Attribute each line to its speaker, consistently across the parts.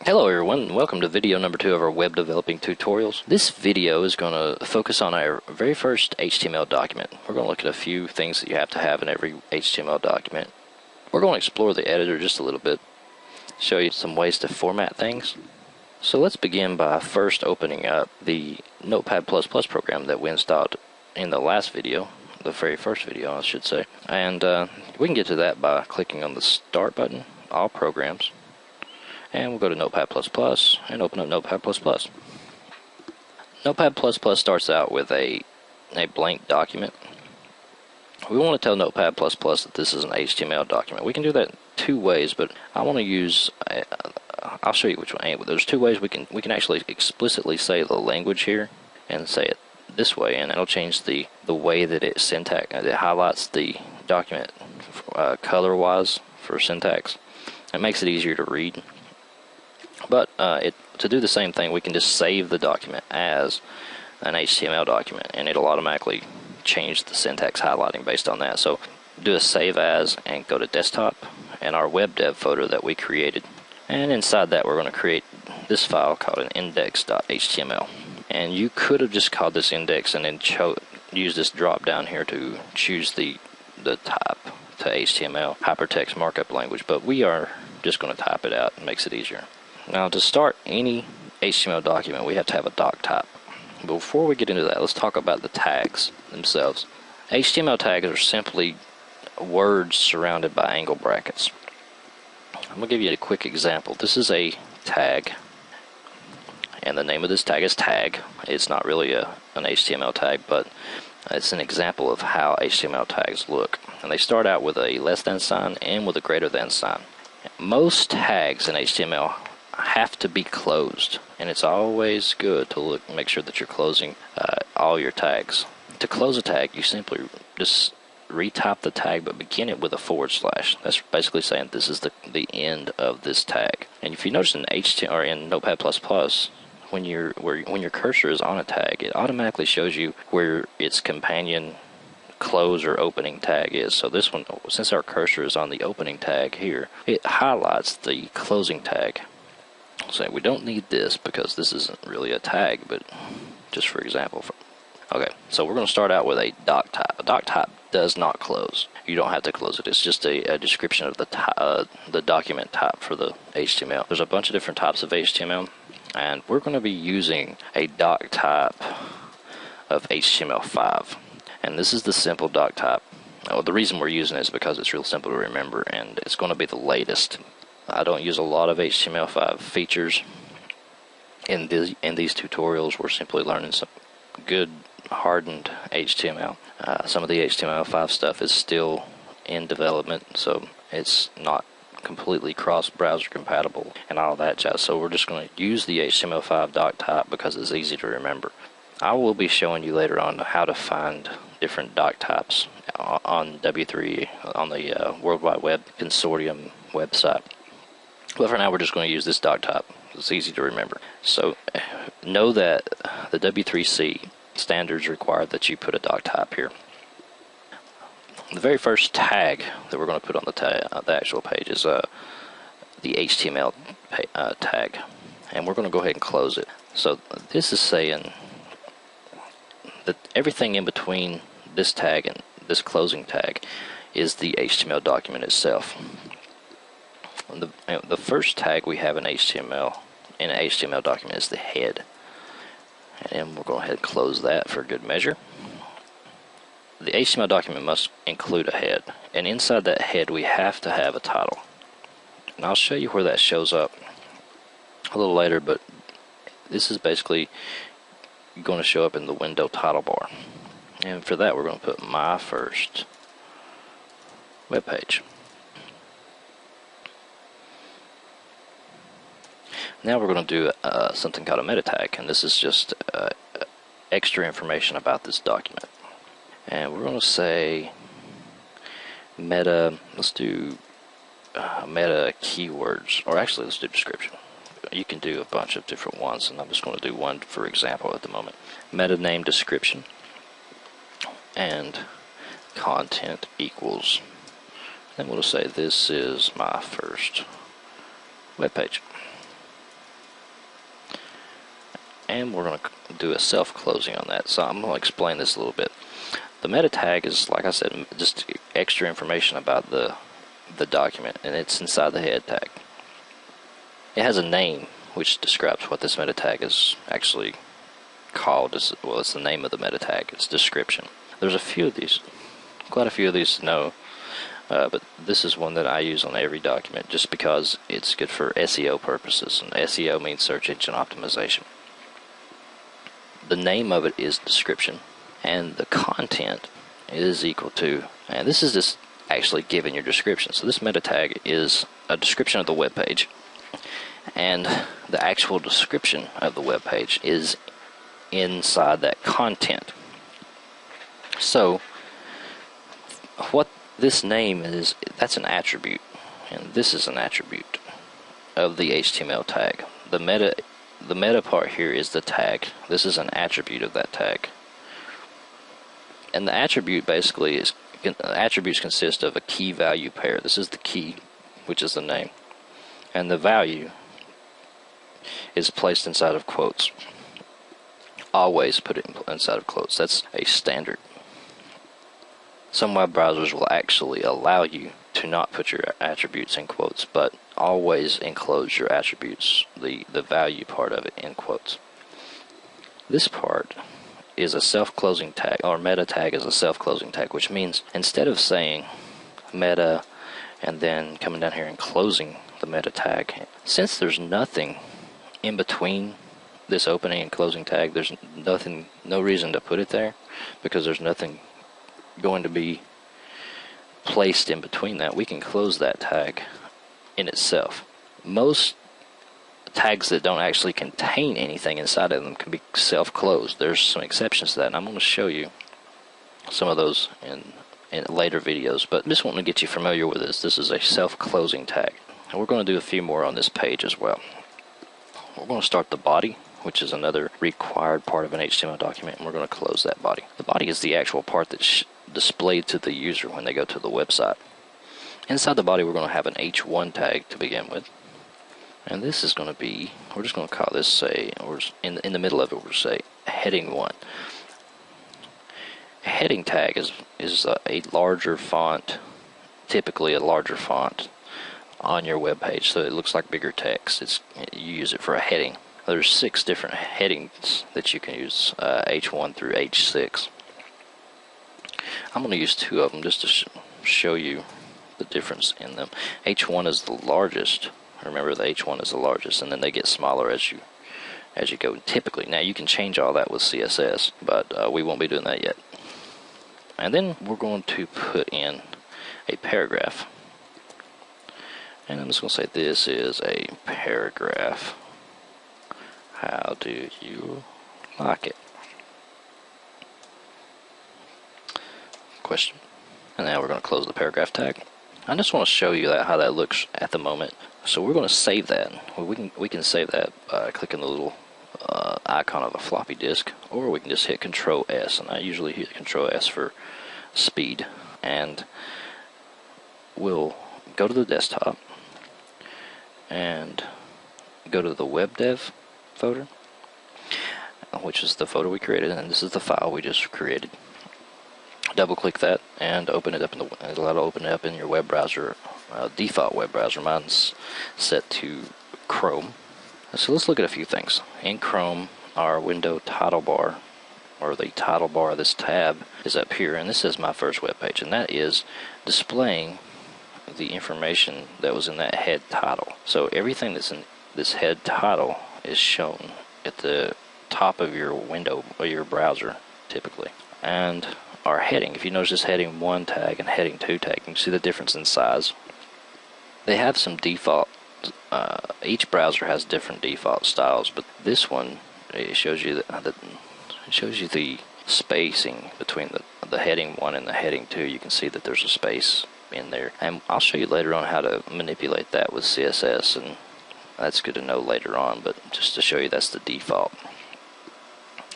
Speaker 1: Hello everyone, welcome to video number 2 of our web developing tutorials. This video is going to focus on our very first HTML document. We're going to look at a few things that you have to have in every HTML document. We're going to explore the editor just a little bit, show you some ways to format things. So let's begin by first opening up the Notepad++ program that we installed in the last video, the very first video I should say. And we can get to that by clicking on the Start button, All Programs. And we'll go to Notepad++ and open up Notepad++. Notepad++ starts out with a blank document. We want to tell Notepad++ that this is an HTML document. We can do that two ways, but I want to use, I'll show you which one. There's two ways we can actually explicitly say the language here and say it this way, and it'll change the way that it highlights the document color-wise for syntax. It makes it easier to read. But to do the same thing, we can just save the document as an HTML document, and it'll automatically change the syntax highlighting based on that. So do a save as and go to desktop and our web dev folder that we created. And inside that, we're going to create this file called an index.html. And you could have just called this index and then use this drop down here to choose the type to HTML hypertext markup language, but we are just going to type it out. It makes it easier. Now, to start any HTML document, we have to have a doc type. Before we get into that, let's talk about the tags themselves. HTML tags are simply words surrounded by angle brackets. I'm going to give you a quick example. This is a tag, and the name of this tag is tag. It's not really an HTML tag, but it's an example of how HTML tags look. And they start out with a less than sign and with a greater than sign. Most tags in HTML have to be closed, and it's always good to make sure that you're closing all your tags. To close a tag, you simply just retype the tag, but begin it with a /. That's basically saying this is the end of this tag. And if you notice in HTML or in Notepad++, when your cursor is on a tag, it automatically shows you where its companion close or opening tag is. So this one, since our cursor is on the opening tag here, it highlights the closing tag. So we don't need this because this isn't really a tag, but just for example. Okay, so we're going to start out with a doc type. A doc type does not close. You don't have to close it. It's just a description of the document type for the HTML. There's a bunch of different types of HTML, and we're going to be using a doc type of HTML5. And this is the simple doc type. The reason we're using it is because it's real simple to remember, and it's going to be the latest. I don't use a lot of HTML5 features in these tutorials. We're simply learning some good hardened HTML. Some of the HTML5 stuff is still in development, so it's not completely cross-browser compatible and all that jazz. So we're just going to use the HTML5 doc type because it's easy to remember. I will be showing you later on how to find different doc types on W3 on the World Wide Web Consortium website. But for now, we're just going to use this doc type. It's easy to remember. So know that the W3C standards require that you put a doc type here. The very first tag that we're going to put on the actual page is the HTML tag, and we're going to go ahead and close it. So this is saying that everything in between this tag and this closing tag is the HTML document itself. The first tag we have in an HTML document is the head, and we'll go ahead and close that for good measure. The HTML document must include a head, and inside that head we have to have a title. And I'll show you where that shows up a little later, but this is basically going to show up in the window title bar. And for that, we're going to put my first web page. Now we're going to do something called a meta tag, and this is just extra information about this document. And we're going to say meta, let's do meta keywords, or actually let's do description. You can do a bunch of different ones, and I'm just going to do one for example at the moment. Meta name description and content equals, then we'll say this is my first web page. And we're going to do a self-closing on that. So I'm going to explain this a little bit. The meta tag is, like I said, just extra information about the document, and it's inside the head tag. It has a name which describes what this meta tag is actually called. Well, it's the name of the meta tag. It's description. There's a few of these, quite a few of these to know, but this is one that I use on every document just because it's good for SEO purposes, and SEO means search engine optimization. The name of it is description, and the content is equal to, and this is just actually giving your description. So this meta tag is a description of the web page, and the actual description of the web page is inside that content. So what this name is, that's an attribute, and this is an attribute of the HTML tag. The meta part here is the tag. This is an attribute of that tag. And the attribute basically is, attributes consist of a key value pair. This is the key, which is the name. And the value is placed inside of quotes. Always put it inside of quotes. That's a standard. Some web browsers will actually allow you to not put your attributes in quotes, but always enclose your attributes, the value part of it, in quotes. This part is a self-closing tag, or meta tag is a self-closing tag, which means instead of saying meta and then coming down here and closing the meta tag, since there's nothing in between this opening and closing tag, there's nothing, no reason to put it there, because there's nothing going to be placed in between that. We can close that tag in itself. Most tags that don't actually contain anything inside of them can be self-closed. There's some exceptions to that, and I'm going to show you some of those in later videos, but just wanting to get you familiar with this. This is a self-closing tag, and we're going to do a few more on this page as well. We're going to start the body, which is another required part of an HTML document, and we're going to close that body. The body is the actual part that's displayed to the user when they go to the website. Inside the body, we're going to have an H1 tag to begin with, and this is going to be, we're just going to call this, say, or in the middle of it, we'll say heading 1. A heading tag is a larger font, typically a larger font on your web page, so it looks like bigger text. You use it for a heading. There's 6 different headings that you can use, H1 through H6. I'm going to use 2 of them just to show you the difference in them. H1 is the largest. Remember, the H1 is the largest, and then they get smaller as you go. Typically, now you can change all that with CSS, but we won't be doing that yet. And then we're going to put in a paragraph, and I'm just going to say this is a paragraph. How do you like it? Question. And now we're going to close the paragraph tag. I just want to show you how that looks at the moment. So we're going to save that. We can save that by clicking the little icon of a floppy disk, or we can just hit Control S, and I usually hit Control S for speed. And we'll go to the desktop and go to the web dev folder, which is the folder we created, and this is the file we just created. Double click that and open it up it'll open it up in your web browser, default web browser. Mine's set to Chrome. So let's look at a few things. In Chrome, our window title bar, or the title bar of this tab, is up here, and this is my first web page, and that is displaying the information that was in that head title. So everything that's in this head title is shown at the top of your window or your browser typically. And our heading, if you notice this heading 1 tag and heading 2 tag, you can see the difference in size. They have some default each browser has different default styles, but this one, it shows you the spacing between the heading 1 and the heading 2. You can see that there's a space in there, and I'll show you later on how to manipulate that with CSS, and that's good to know later on, but just to show you that's the default.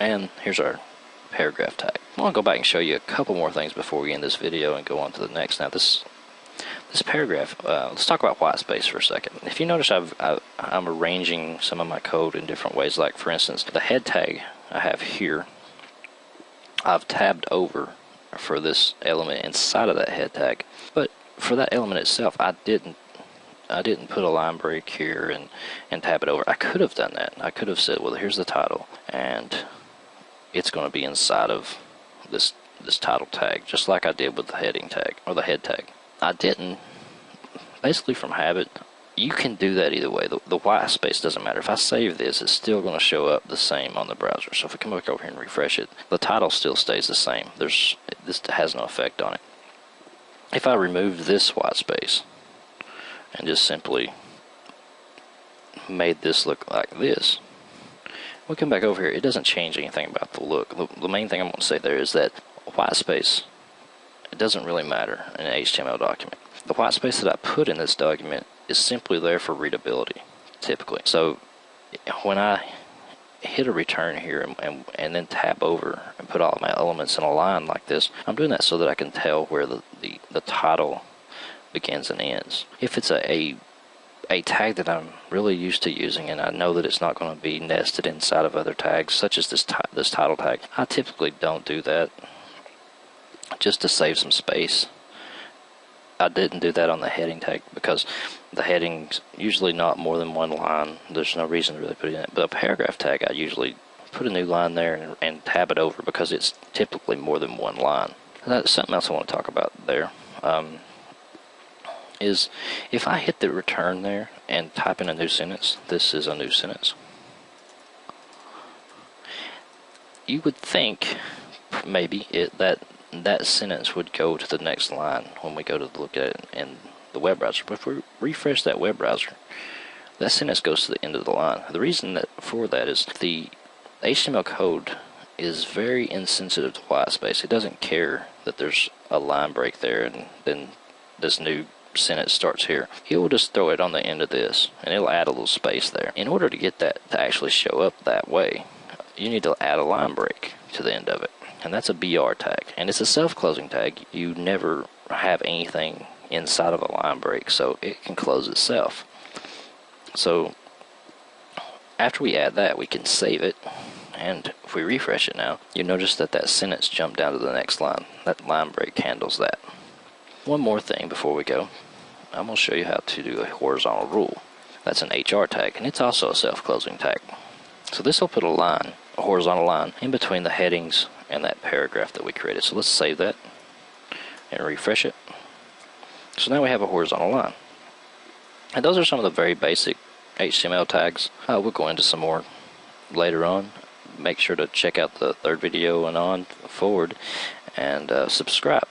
Speaker 1: And here's our paragraph tag. I want to go back and show you a couple more things before we end this video and go on to the next. Now this paragraph, let's talk about white space for a second. If you notice, I'm arranging some of my code in different ways. Like for instance, the head tag I have here, I've tabbed over for this element inside of that head tag, but for that element itself, I didn't put a line break here and tab it over. I could have done that. I could have said, well, here's the title, and it's going to be inside of this title tag, just like I did with the heading tag or the head tag. I didn't. Basically, from habit, you can do that either way. The white space doesn't matter. If I save this, it's still going to show up the same on the browser. So if I come back over here and refresh it, the title still stays the same. This has no effect on it. If I remove this white space and just simply made this look like this, we come back over here, it doesn't change anything about the look. The main thing I want to say there is that white space, it doesn't really matter in an HTML document. The white space that I put in this document is simply there for readability, typically. So when I hit a return here and then tab over and put all of my elements in a line like this, I'm doing that so that I can tell where the title begins and ends. If it's a tag that I'm really used to using and I know that it's not going to be nested inside of other tags, such as this title tag, I typically don't do that just to save some space. I didn't do that on the heading tag because the heading's usually not more than one line. There's no reason to really put it in it. But a paragraph tag, I usually put a new line there and tab it over because it's typically more than one line. That's something else I want to talk about there. Is if I hit the return there and type in a new sentence, this is a new sentence, you would think maybe that sentence would go to the next line when we go to look at it in the web browser. But if we refresh that web browser, that sentence goes to the end of the line. The reason for that is the HTML code is very insensitive to white space. It doesn't care that there's a line break there and then this new sentence starts here. It will just throw it on the end of this and it'll add a little space there. In order to get that to actually show up that way, you need to add a line break to the end of it, and that's a BR tag, and it's a self-closing tag. You never have anything inside of a line break, so it can close itself. So after we add that, we can save it, and if we refresh it now, you notice that sentence jumped down to the next line. That line break handles that. One more thing before we go, I'm going to show you how to do a horizontal rule. That's an HR tag, and it's also a self-closing tag. So this will put a horizontal line in between the headings and that paragraph that we created. So let's save that and refresh it. So now we have a horizontal line. And those are some of the very basic HTML tags. We'll go into some more later on. Make sure to check out the third video and on forward, and subscribe.